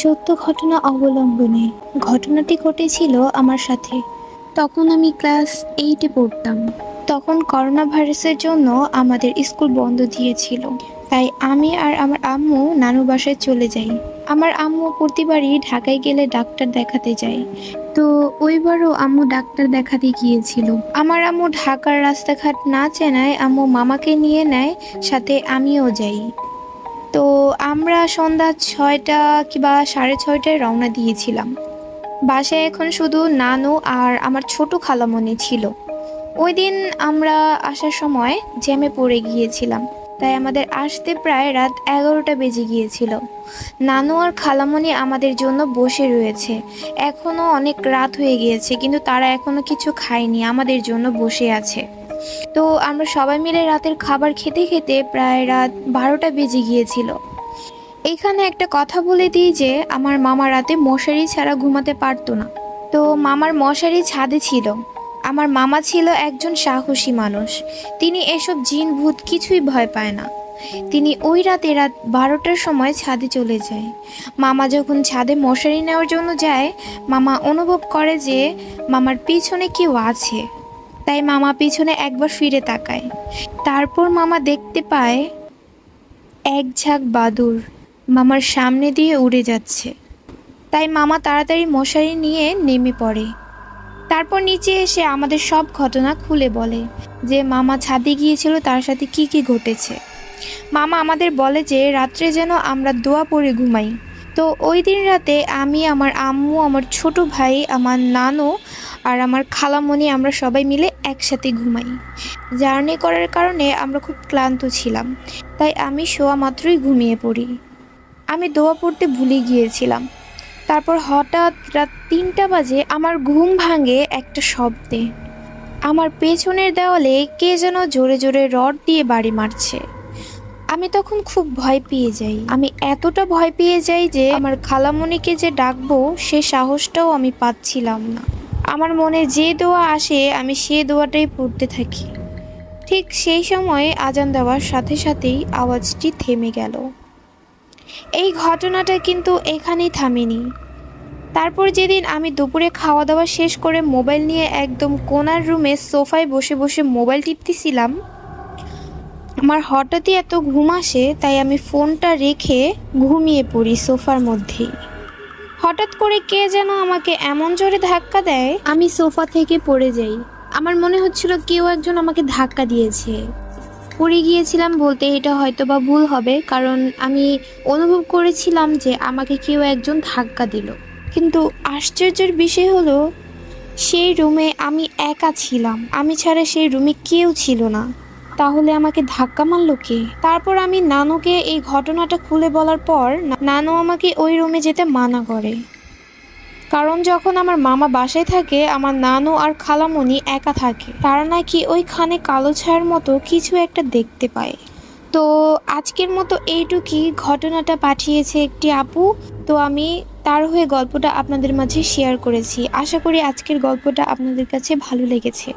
সত্য ঘটনা অবলম্বনে। ঘটনাটি ঘটেছিল আমার সাথে। তখন আমি ক্লাস 8-এ পড়তাম। তখন করোনা ভাইরাসের জন্য আমাদের স্কুল বন্ধ দিয়েছিল। তাই আমি আর আমার আম্মু নানু বাসায় চলে যাই। আমার আম্মু প্রতিবারই ঢাকায় গেলে ডাক্তার দেখাতে যায়। তো ওইবারও আম্মু ডাক্তার দেখাতে গিয়েছিল। আমার আম্মু ঢাকার রাস্তাঘাট না চেনায় আম্মু মামাকে নিয়ে নেয়, সাথে আমিও যাই। তো আমরা সন্ধ্যা 6টা কিংবা 6:30টায় রওনা দিয়েছিলাম। বাসায় এখন শুধু নানু আর আমার ছোট খালামণি ছিল। ওই দিন আমরা আসার সময় জ্যামে পড়ে গিয়েছিলাম, তাই আমাদের আসতে প্রায় রাত 11টা বেজে গিয়েছিল। নানু আর খালামণি আমাদের জন্য বসে রয়েছে। এখনও অনেক রাত হয়ে গিয়েছে, কিন্তু তারা এখনো কিছু খায়নি, আমাদের জন্য বসে আছে। তো আমরা সবাই মিলে রাতের খাবার খেতে খেতে প্রায় রাত 12টা বেজে গিয়েছিল। এখানে একটা কথা বলে দিই যে আমার মামা রাতে মশারি ছাড়া ঘুমাতে পারতো না। তো মামার মশারি ছাদে ছিল। আমার মামা ছিল একজন সাহসী মানুষ। তিনি এসব জিন ভূত কিছুই ভয় পায় না। তিনি ওই রাতে রাত 12টার সময় ছাদে চলে যায়। মামা যখন ছাদে মশারি নেওয়ার জন্য যায়, মামা অনুভব করে যে মামার পিছনে কেউ আছে। তাই মামা পিছনে একবার ফিরে তাকায়। তারপর মামা দেখতে পায় এক ঝাঁক বাদুড় মামার সামনে দিয়ে উড়ে যাচ্ছে। তাই মামা তাড়াতাড়ি মশারি নিয়ে নেমে পড়ে। তারপর নিচে এসে আমাদের সব ঘটনা খুলে বলে যে মামা ছাদে গিয়েছিল, তার সাথে কি কি ঘটেছে। মামা আমাদের বলে যে রাত্রে যেন আমরা দোয়া পড়ে ঘুমাই। তো ওই দিন রাতে আমি, আমার আম্মু, আমার ছোট ভাই, আমার নানু আর আমার খালামণি আমরা সবাই মিলে একসাথে ঘুমাই। জার্নি করার কারণে আমরা খুব ক্লান্ত ছিলাম, তাই আমি শোয়া মাত্রই ঘুমিয়ে পড়ি। আমি দোয়া পড়তে ভুলে গিয়েছিলাম। তারপর হঠাৎ রাত 3টা বাজে আমার ঘুম ভাঙে একটা শব্দে। আমার পেছনের দেওয়ালে কে যেন জোরে জোরে রড দিয়ে বাড়ি মারছে। আমি তখন খুব ভয় পেয়ে যাই। আমি এতটা ভয় পেয়ে যাই যে আমার খালামণিকে যে ডাকবো সে সাহসটাও আমি পাচ্ছিলাম না। আমার মনে যে দোয়া আসে আমি সে দোয়াটাই পড়তে থাকি। ঠিক সেই সময় আজান দেওয়ার সাথে সাথেই আওয়াজটি থেমে গেল। এই ঘটনাটা কিন্তু এখানেই থামেনি। তারপর যেদিন আমি দুপুরে খাওয়া দাওয়া শেষ করে মোবাইল নিয়ে একদম কোনার রুমে সোফায় বসে বসে মোবাইল টিপতেছিলাম, আমার হঠাৎই এত ঘুম আসে, তাই আমি ফোনটা রেখে ঘুমিয়ে পড়ি সোফার মধ্যেই। হঠাৎ করে কে যেন আমাকে এমন জোরে ধাক্কা দেয়, আমি সোফা থেকে পড়ে যাই। আমার মনে হচ্ছিল কেউ একজন আমাকে ধাক্কা দিয়েছে। পড়ে গিয়েছিলাম বলতে এটা হয়তো বা ভুল হবে, কারণ আমি অনুভব করেছিলাম যে আমাকে কেউ একজন ধাক্কা দিল। কিন্তু আশ্চর্যের বিষয় হলো সেই রুমে আমি একা ছিলাম, আমি ছাড়া সেই রুমে কেউ ছিল না। তাহলে আমাকে ধাক্কা মারলো কে? তারপর আমি নানুকে এই ঘটনাটা খুলে বলার পর নানু আমাকে ওই রুমে যেতে মানা করে, কারণ যখন আমার মামা বাসায় থাকে আমার নানু আর খালামণি একা থাকে, তারা নাকি ওইখানে কালো ছায়ার মতো কিছু একটা দেখতে পায়। তো আজকের মতো এইটুকুই। ঘটনাটা পাঠিয়েছে একটি আপু, তো আমি তার হয়ে গল্পটা আপনাদের মাঝে শেয়ার করেছি। আশা করি আজকের গল্পটা আপনাদের কাছে ভালো লেগেছে।